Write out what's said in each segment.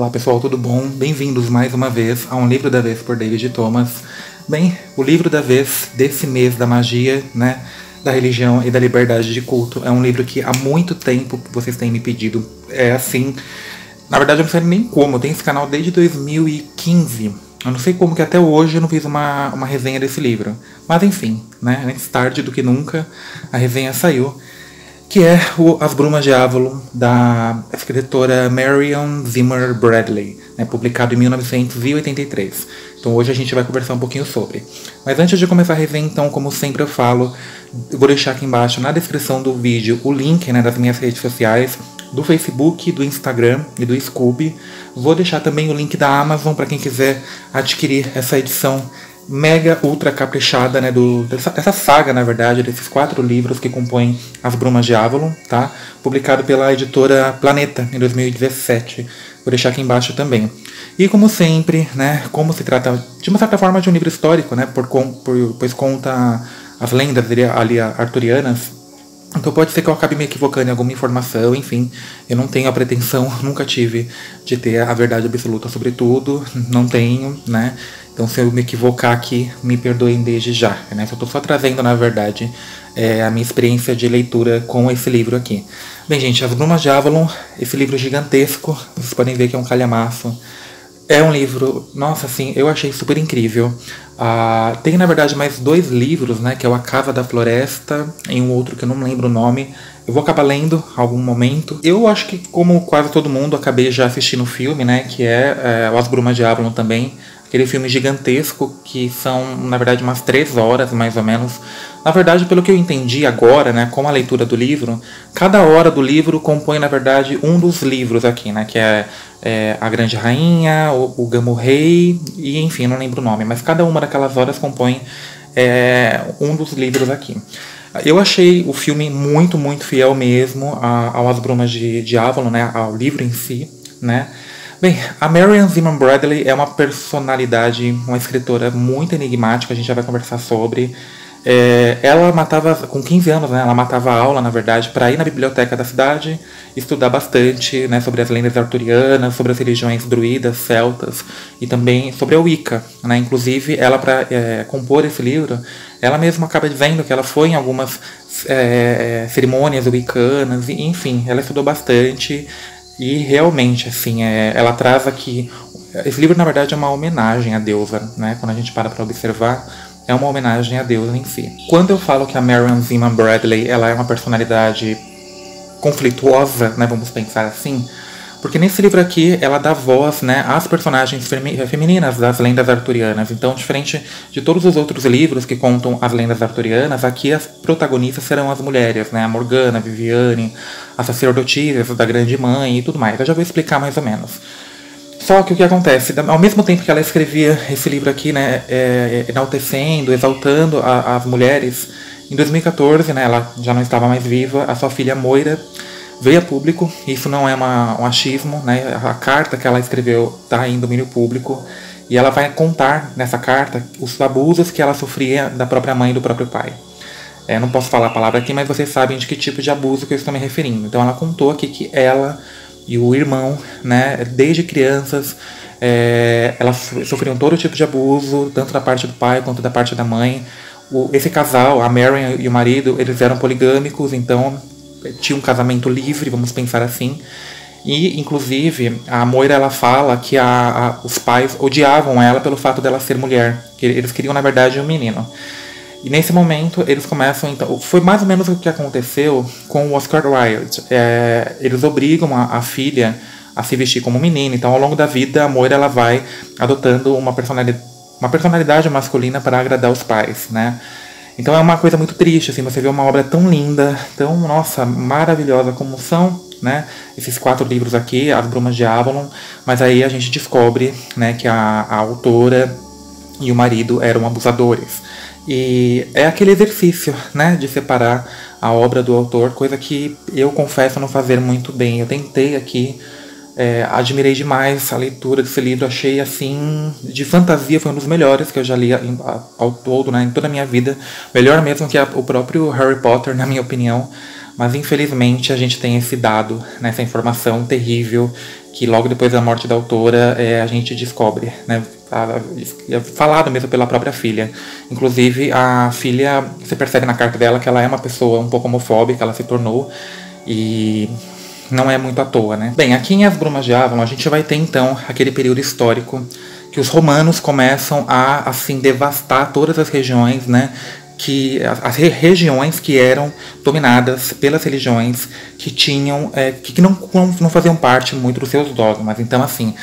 Olá pessoal, tudo bom? Bem-vindos mais uma vez a Um Livro da Vez por David Thomas. Bem, o livro da vez desse mês da magia, né, da religião e da liberdade de culto é um livro que há muito tempo vocês têm me pedido. É assim, na verdade eu não sei nem como, eu tenho esse canal desde 2015. Eu não sei como que até hoje eu não fiz uma resenha desse livro. Mas enfim, né, antes tarde do que nunca, a resenha saiu. Que é As Brumas de Avalon, da escritora Marion Zimmer Bradley, né, publicado em 1983. Então hoje a gente vai conversar um pouquinho sobre. Mas antes de começar a resenha, então, como sempre eu falo, eu vou deixar aqui embaixo na descrição do vídeo o link, né, das minhas redes sociais, do Facebook, do Instagram e do Scooby. Vou deixar também o link da Amazon para quem quiser adquirir essa edição mega ultra caprichada, né, dessa saga, na verdade, desses 4 livros que compõem As Brumas de Avalon, tá? Publicado pela editora Planeta em 2017. Vou deixar aqui embaixo também. E como sempre, né, como se trata de uma certa forma de um livro histórico, né, pois conta as lendas ali arturianas. Então pode ser que eu acabe me equivocando em alguma informação, enfim, eu não tenho a pretensão, nunca tive, de ter a verdade absoluta sobre tudo, não tenho, né? Então se eu me equivocar aqui, me perdoem desde já, né? Eu tô só trazendo, na verdade, a minha experiência de leitura com esse livro aqui. Bem, gente, As Brumas de Avalon, esse livro gigantesco, vocês podem ver que é um calhamaço. É um livro, nossa, assim, eu achei super incrível. Tem, na verdade, mais 2 livros, né, que é o A Casa da Floresta e um outro que eu não lembro o nome. Eu vou acabar lendo em algum momento. Eu acho que, como quase todo mundo, acabei já assistindo o filme, né, que é As Brumas de Avalon também. Aquele filme gigantesco que são, na verdade, umas 3 horas, mais ou menos. Na verdade, pelo que eu entendi agora, né, com a leitura do livro, cada hora do livro compõe, na verdade, um dos livros aqui, né, que é A Grande Rainha, o Gamo Rei, e enfim, não lembro o nome, mas cada uma daquelas horas compõe um dos livros aqui. Eu achei o filme muito, muito fiel mesmo ao As Brumas de Avalon, né, ao livro em si, né. Bem, a Marion Zimmer Bradley é uma personalidade, uma escritora muito enigmática, a gente já vai conversar sobre. Ela matava, com 15 anos, né, ela matava aula, na verdade, para ir na biblioteca da cidade, estudar bastante, né, sobre as lendas arturianas, sobre as religiões druidas, celtas, e também sobre a Wicca, né. Inclusive, ela, para compor esse livro, ela mesma acaba dizendo que ela foi em algumas cerimônias wiccanas, e, enfim, ela estudou bastante. E realmente, assim, ela traz aqui... Esse livro, na verdade, é uma homenagem à deusa, né? Quando a gente para observar, é uma homenagem à deusa em si. Quando eu falo que a Marion Zimmer Bradley ela é uma personalidade conflituosa, né? Vamos pensar assim... Porque nesse livro aqui, ela dá voz, né, às personagens femininas das lendas arturianas. Então, diferente de todos os outros livros que contam as lendas arturianas, aqui as protagonistas serão as mulheres, né, a Morgana, a Viviane, as sacerdotisas da Grande Mãe e tudo mais. Eu já vou explicar mais ou menos. Só que o que acontece, ao mesmo tempo que ela escrevia esse livro aqui, né, enaltecendo, exaltando as mulheres, em 2014, né, ela já não estava mais viva, a sua filha Moira veio a público, isso não é um achismo, né? A carta que ela escreveu está em domínio público e ela vai contar nessa carta os abusos que ela sofria da própria mãe e do próprio pai. Não posso falar a palavra aqui, mas vocês sabem de que tipo de abuso que eu estou me referindo. Então ela contou aqui que ela e o irmão, né, desde crianças, elas sofriam todo tipo de abuso, tanto da parte do pai quanto da parte da mãe. Esse casal, a Marion e o marido, eles eram poligâmicos, então tinha um casamento livre, vamos pensar assim. E, inclusive, a Moira ela fala que os pais odiavam ela pelo fato dela ser mulher. Que eles queriam, na verdade, um menino. E nesse momento, eles começam... Então, foi mais ou menos o que aconteceu com o Oscar Wilde. Eles obrigam a filha a se vestir como menina. Então, ao longo da vida, a Moira ela vai adotando uma personalidade masculina para agradar os pais, né? Então é uma coisa muito triste, assim, você vê uma obra tão linda, tão, nossa, maravilhosa como são, né, esses 4 livros aqui, As Brumas de Avalon, mas aí a gente descobre, né, que a autora e o marido eram abusadores. E é aquele exercício, né, de separar a obra do autor, coisa que eu confesso não fazer muito bem. Eu tentei aqui, admirei demais a leitura desse livro, achei assim, de fantasia, foi um dos melhores que eu já li ao todo, né, em toda a minha vida, melhor mesmo que o próprio Harry Potter, na minha opinião, Mas infelizmente a gente tem esse dado, né, essa informação terrível, que logo depois da morte da autora a gente descobre, né, falado mesmo pela própria filha. Inclusive a filha, você percebe na carta dela que ela é uma pessoa um pouco homofóbica, ela se tornou, e não é muito à toa, né? Bem, aqui em As Brumas de Avalon a gente vai ter então aquele período histórico que os romanos começam a assim devastar todas as regiões, né? Que as regiões que eram dominadas pelas religiões que tinham que não faziam parte muito dos seus dogmas. Então, assim,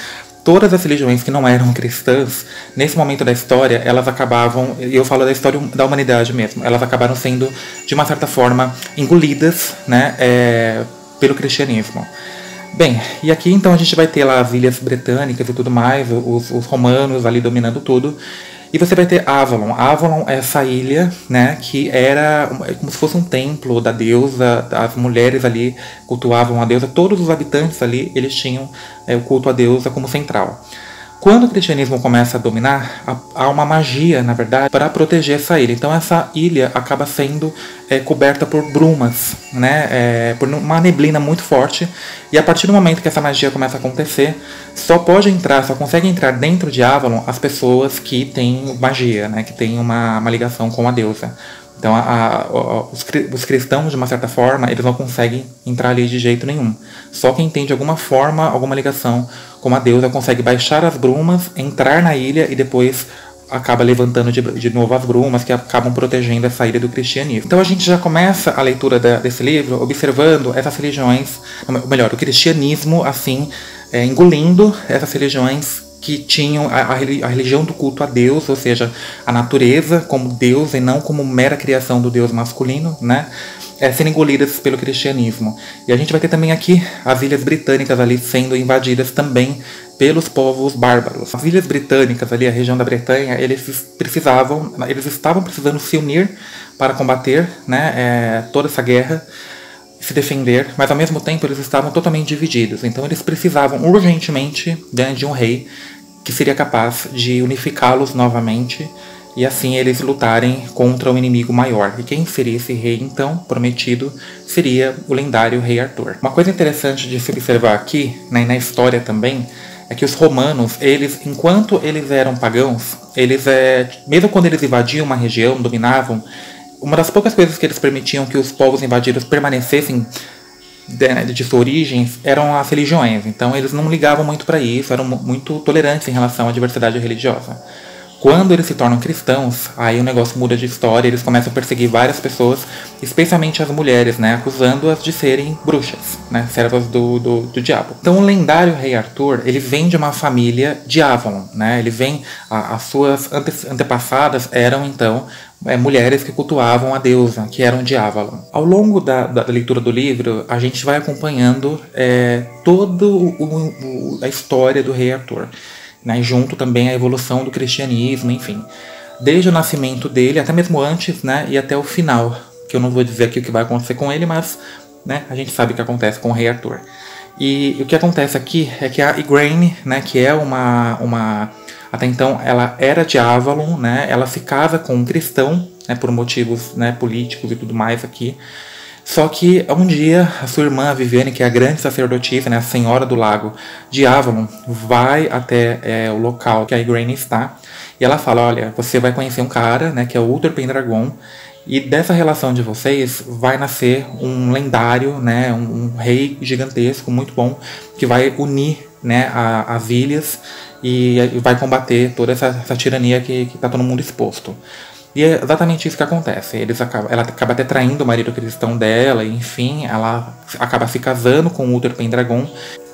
todas as religiões que não eram cristãs, nesse momento da história, elas acabavam, e eu falo da história da humanidade mesmo, elas acabaram sendo, de uma certa forma, engolidas, né, pelo cristianismo. Bem, e aqui então a gente vai ter lá as ilhas britânicas e tudo mais, os romanos ali dominando tudo. E você vai ter Avalon. Avalon é essa ilha, né, que era como se fosse um templo da deusa, as mulheres ali cultuavam a deusa, todos os habitantes ali, eles tinham o culto à deusa como central. Quando o cristianismo começa a dominar, há uma magia, na verdade, para proteger essa ilha. Então essa ilha acaba sendo coberta por brumas, né, por uma neblina muito forte. E a partir do momento que essa magia começa a acontecer, só consegue entrar dentro de Avalon as pessoas que têm magia, né, que têm uma ligação com a deusa. Então os cristãos, de uma certa forma, eles não conseguem entrar ali de jeito nenhum. Só quem tem de alguma forma, alguma ligação com a deusa consegue baixar as brumas, entrar na ilha e depois acaba levantando de novo as brumas que acabam protegendo essa ilha do cristianismo. Então a gente já começa a leitura desse livro observando essas religiões, ou melhor, o cristianismo assim, engolindo essas religiões que tinham a religião do culto a Deus, ou seja, a natureza como Deus e não como mera criação do Deus masculino, né, sendo engolidas pelo cristianismo. E a gente vai ter também aqui as ilhas britânicas ali sendo invadidas também pelos povos bárbaros. As ilhas britânicas ali, a região da Bretanha, eles estavam precisando se unir para combater, né, toda essa guerra, se defender, mas ao mesmo tempo eles estavam totalmente divididos. Então eles precisavam urgentemente de um rei que seria capaz de unificá-los novamente e assim eles lutarem contra um inimigo maior. E quem seria esse rei, então, prometido, seria o lendário rei Arthur. Uma coisa interessante de se observar aqui, né, na história também, é que os romanos, enquanto eles eram pagãos, mesmo quando eles invadiam uma região, dominavam, uma das poucas coisas que eles permitiam que os povos invadidos permanecessem de sua origem eram as religiões. Então eles não ligavam muito para isso, eram muito tolerantes em relação à diversidade religiosa. Quando eles se tornam cristãos, aí o negócio muda de história, eles começam a perseguir várias pessoas, especialmente as mulheres, né, acusando-as de serem bruxas, né, servas do diabo. Então o lendário rei Arthur, ele vem de uma família de Avalon, né, as suas antepassadas eram então mulheres que cultuavam a deusa, que eram de Avalon. Ao longo da leitura do livro, a gente vai acompanhando toda a história do rei Arthur, né, junto também a evolução do cristianismo, enfim. Desde o nascimento dele, até mesmo antes, né, e até o final, que eu não vou dizer aqui o que vai acontecer com ele, mas, né, a gente sabe o que acontece com o rei Arthur. E o que acontece aqui é que a Igraine, né, que é até então ela era de Avalon, né, ela se casa com um cristão, né, por motivos, né, políticos e tudo mais aqui. Só que um dia a sua irmã Viviane, que é a grande sacerdotisa, né, a Senhora do Lago de Avalon, vai até o local que a Igraine está e ela fala: olha, você vai conhecer um cara, né, que é o Uther Pendragon, e dessa relação de vocês vai nascer um lendário, né, um rei gigantesco, muito bom, que vai unir, né, as ilhas e vai combater toda essa tirania que está todo mundo exposto. E é exatamente isso que acontece. Ela acaba até traindo o marido cristão dela, e, enfim, ela acaba se casando com o Uther Pendragon,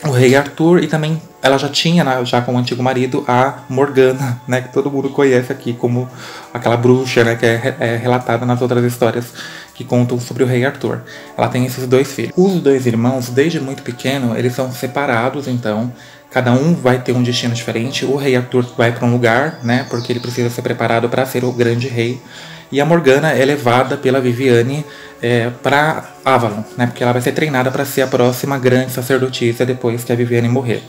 o rei Arthur, e também ela já tinha, já com o antigo marido, a Morgana, né, que todo mundo conhece aqui como aquela bruxa, né, que é relatada nas outras histórias que contam sobre o rei Arthur. Ela tem esses dois filhos. Os dois irmãos, desde muito pequeno, eles são separados, então cada um vai ter um destino diferente. O rei Arthur vai para um lugar, né, porque ele precisa ser preparado para ser o grande rei. E a Morgana é levada pela Viviane para Avalon, né, porque ela vai ser treinada para ser a próxima grande sacerdotisa depois que a Viviane morrer.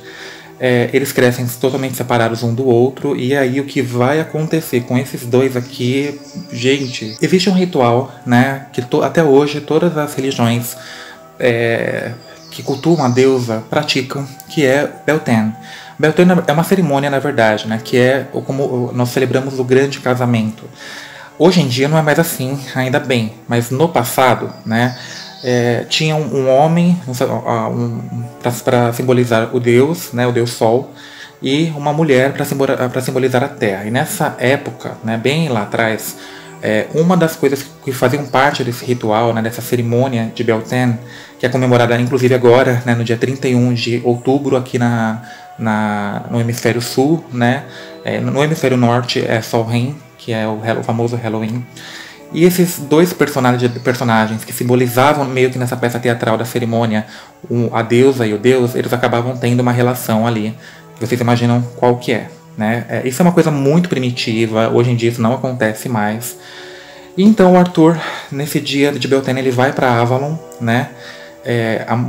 eles crescem totalmente separados um do outro, e aí o que vai acontecer com esses dois aqui, gente, existe um ritual, né, que até hoje todas as religiões que cultuam a deusa praticam, que é Beltane. Beltane é uma cerimônia, na verdade, né, que é como nós celebramos o grande casamento. Hoje em dia não é mais assim, ainda bem, mas no passado, né, tinha um homem para simbolizar o deus, né, o deus Sol, e uma mulher para simbolizar a Terra. E nessa época, né, bem lá atrás, uma das coisas que faziam parte desse ritual, né, dessa cerimônia de Beltane, que é comemorada inclusive agora, né, no dia 31 de outubro, aqui no hemisfério sul, né, no hemisfério norte é Samhain, que é o famoso Halloween. E esses dois personagens que simbolizavam meio que nessa peça teatral da cerimônia a deusa e o deus, eles acabavam tendo uma relação ali. Vocês imaginam qual que é, né? Isso é uma coisa muito primitiva, hoje em dia isso não acontece mais. E então o Arthur, nesse dia de Beltane, ele vai para Avalon, né?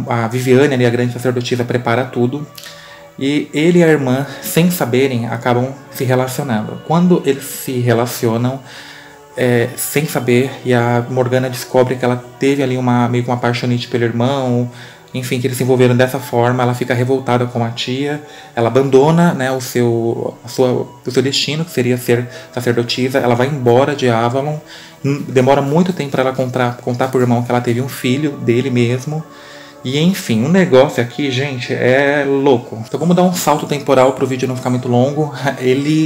A Viviane, ali, a grande sacerdotisa, prepara tudo. E ele e a irmã, sem saberem, acabam se relacionando. Quando eles se relacionam, sem saber, e a Morgana descobre que ela teve ali meio que uma paixonite pelo irmão, enfim, que eles se envolveram dessa forma, ela fica revoltada com a tia, ela abandona, né, o seu destino, que seria ser sacerdotisa, ela vai embora de Avalon, demora muito tempo para ela contar pro irmão que ela teve um filho dele mesmo, e enfim, o negócio aqui, gente, é louco. Então vamos dar um salto temporal para o vídeo não ficar muito longo.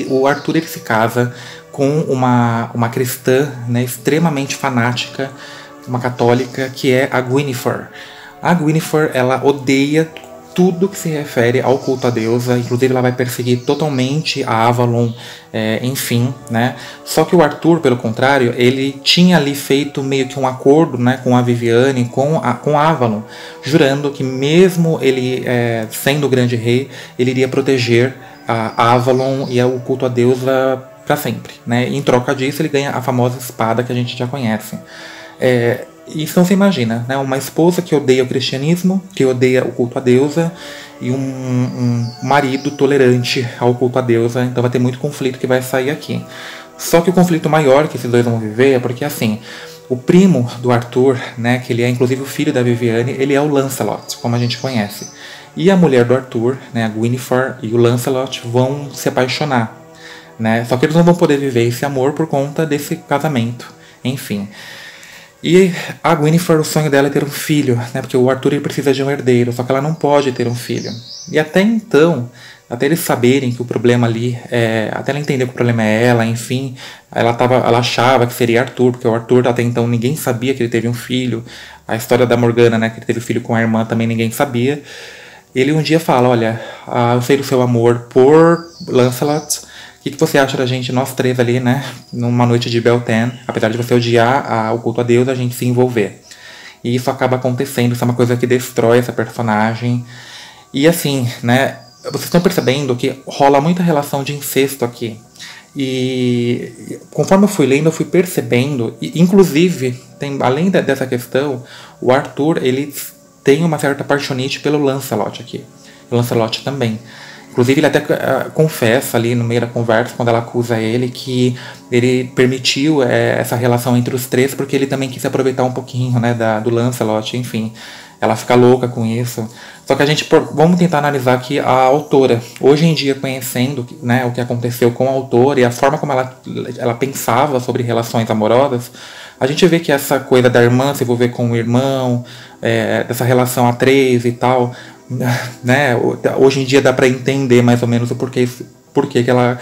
O Arthur, ele se casa com uma cristã, né, extremamente fanática, uma católica, que é a Gwynfor. A Gwynfor, ela odeia tudo que se refere ao culto à deusa, inclusive ela vai perseguir totalmente a Avalon, enfim, né? Só que o Arthur, pelo contrário, ele tinha ali feito meio que um acordo, né, com a Viviane, com a Avalon, jurando que mesmo ele sendo o grande rei, ele iria proteger a Avalon e o culto à deusa para sempre, né? E em troca disso, ele ganha a famosa espada que a gente já conhece. Isso não se imagina, né? Uma esposa que odeia o cristianismo, que odeia o culto à deusa, e um marido tolerante ao culto à deusa, então vai ter muito conflito que vai sair aqui. Só que o conflito maior que esses dois vão viver é porque, assim, o primo do Arthur, né, que ele é inclusive o filho da Viviane, ele é o Lancelot, como a gente conhece. E a mulher do Arthur, né, a Gwynfor, e o Lancelot vão se apaixonar, né? Só que eles não vão poder viver esse amor por conta desse casamento, enfim. E a Gwynfor, o sonho dela é ter um filho, né? Porque o Arthur, ele precisa de um herdeiro, só que ela não pode ter um filho. E até então, até eles saberem que o problema ali, até ela entender que o problema é ela, enfim, ela achava que seria Arthur, porque o Arthur até então ninguém sabia que ele teve um filho. A história da Morgana, né, que ele teve filho com a irmã, também ninguém sabia. Ele um dia fala, olha, eu sei do seu amor por Lancelot, o que você acha da gente, nós três ali, né, numa noite de Beltane, apesar de você odiar o culto a Deus, a gente se envolver. E isso acaba acontecendo, isso é uma coisa que destrói essa personagem. E assim, né, vocês estão percebendo que rola muita relação de incesto aqui. E conforme eu fui lendo, eu fui percebendo, e inclusive, além dessa questão, o Arthur, ele tem uma certa paixonite pelo Lancelot aqui. O Lancelot também. Inclusive, ele até confessa ali no meio da conversa, quando ela acusa ele, que ele permitiu essa relação entre os três, porque ele também quis aproveitar um pouquinho, né, do Lancelot, enfim. Ela fica louca com isso. Só que vamos tentar analisar aqui a autora. Hoje em dia, conhecendo, né, o que aconteceu com a autora e a forma como ela pensava sobre relações amorosas, a gente vê que essa coisa da irmã se envolver com o irmão, dessa relação a três e tal, né, hoje em dia dá para entender mais ou menos o porquê que ela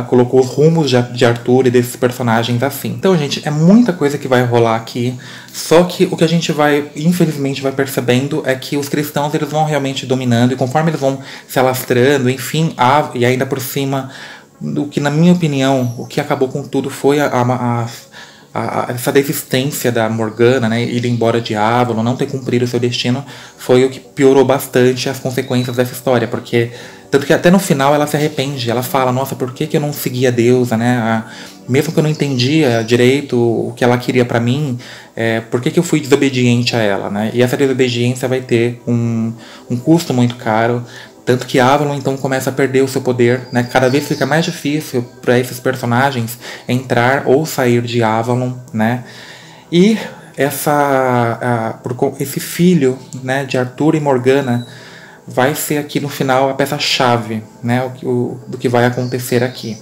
colocou os rumos de Arthur e desses personagens assim. Então, gente, é muita coisa que vai rolar aqui, só que o que a gente infelizmente vai percebendo é que os cristãos, eles vão realmente dominando, e conforme eles vão se alastrando, enfim, e ainda por cima, do que, na minha opinião, o que acabou com tudo foi essa desistência da Morgana, né, ir embora de Avalon, não ter cumprido o seu destino, foi o que piorou bastante as consequências dessa história, porque tanto que até no final ela se arrepende, ela fala, nossa, por que eu não seguia a deusa, né, mesmo que eu não entendia direito o que ela queria pra mim, por que eu fui desobediente a ela, né, e essa desobediência vai ter um custo muito caro. Tanto que Avalon então começa a perder o seu poder, né? Cada vez fica mais difícil para esses personagens entrar ou sair de Avalon, né? E esse filho, né, de Arthur e Morgana vai ser aqui no final a peça-chave, né, do que vai acontecer aqui.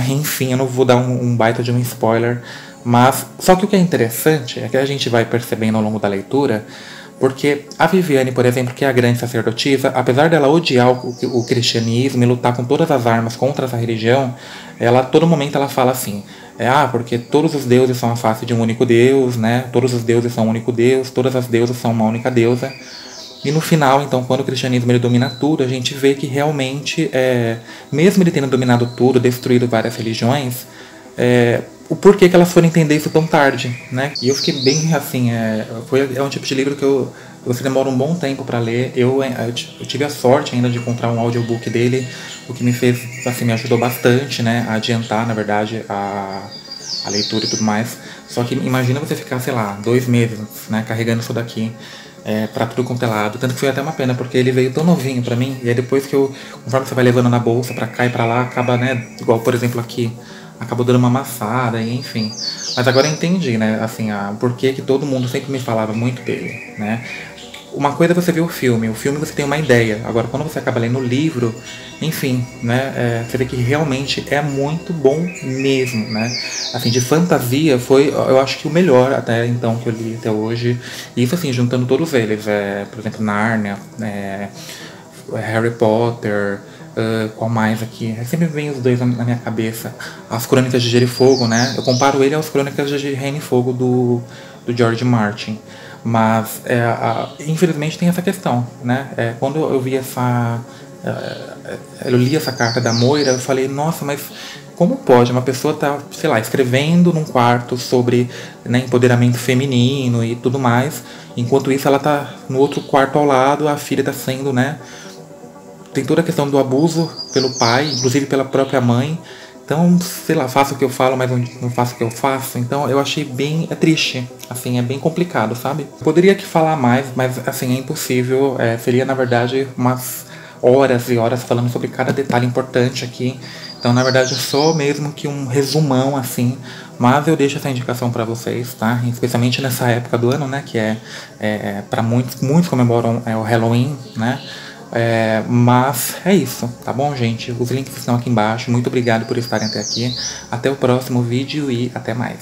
Enfim, eu não vou dar um baita de um spoiler, mas só que o que é interessante é que a gente vai percebendo ao longo da leitura, porque a Viviane, por exemplo, que é a grande sacerdotisa, apesar dela odiar o cristianismo e lutar com todas as armas contra essa religião, ela a todo momento ela fala assim, porque todos os deuses são a face de um único Deus, né? Todos os deuses são um único Deus, todas as deusas são uma única deusa. E no final, então, quando o cristianismo ele domina tudo, a gente vê que realmente, mesmo ele tendo dominado tudo, destruído várias religiões, o porquê que elas foram entender isso tão tarde, né? E eu fiquei bem assim, é um tipo de livro que você demora um bom tempo para ler. Eu tive a sorte ainda de encontrar um audiobook dele, o que me fez, assim, me ajudou bastante, né, a adiantar, na verdade, a leitura e tudo mais. Só que imagina você ficar, sei lá, 2 meses, né, carregando isso daqui pra tudo quanto é lado. Tanto que foi até uma pena, porque ele veio tão novinho pra mim, e aí depois conforme você vai levando na bolsa pra cá e pra lá, acaba, né, igual por exemplo aqui, acabou dando uma amassada, e enfim. Mas agora eu entendi, né, assim, por que todo mundo sempre me falava muito dele, né. Uma coisa é você ver o filme você tem uma ideia. Agora, quando você acaba lendo o livro, enfim, né, você vê que realmente é muito bom mesmo, né. Assim, de fantasia foi, eu acho que o melhor até então que eu li até hoje. Isso, assim, juntando todos eles, por exemplo, Nárnia, Harry Potter, qual mais aqui? Sempre vem os dois na minha cabeça. As Crônicas de Gelo e Fogo, né? Eu comparo ele às Crônicas de Reino e Fogo do George Martin. Mas, infelizmente, tem essa questão, né? Quando eu vi eu li essa carta da Moira, eu falei, nossa, mas como pode uma pessoa estar, sei lá, escrevendo num quarto sobre, né, empoderamento feminino e tudo mais, enquanto isso ela tá no outro quarto ao lado, a filha tá sendo, né, tem toda a questão do abuso pelo pai, inclusive pela própria mãe. Então, sei lá, faço o que eu falo, mas não faço o que eu faço. Então, eu achei bem triste, assim, é bem complicado, sabe? Poderia aqui falar mais, mas, assim, é impossível. Seria, na verdade, umas horas e horas falando sobre cada detalhe importante aqui. Então, na verdade, é só mesmo que um resumão, assim. Mas eu deixo essa indicação pra vocês, tá? Especialmente nessa época do ano, né? Que pra muitos comemoram o Halloween, né? Mas é isso, tá bom, gente? Os links estão aqui embaixo. Muito obrigado por estarem até aqui. Até o próximo vídeo e até mais.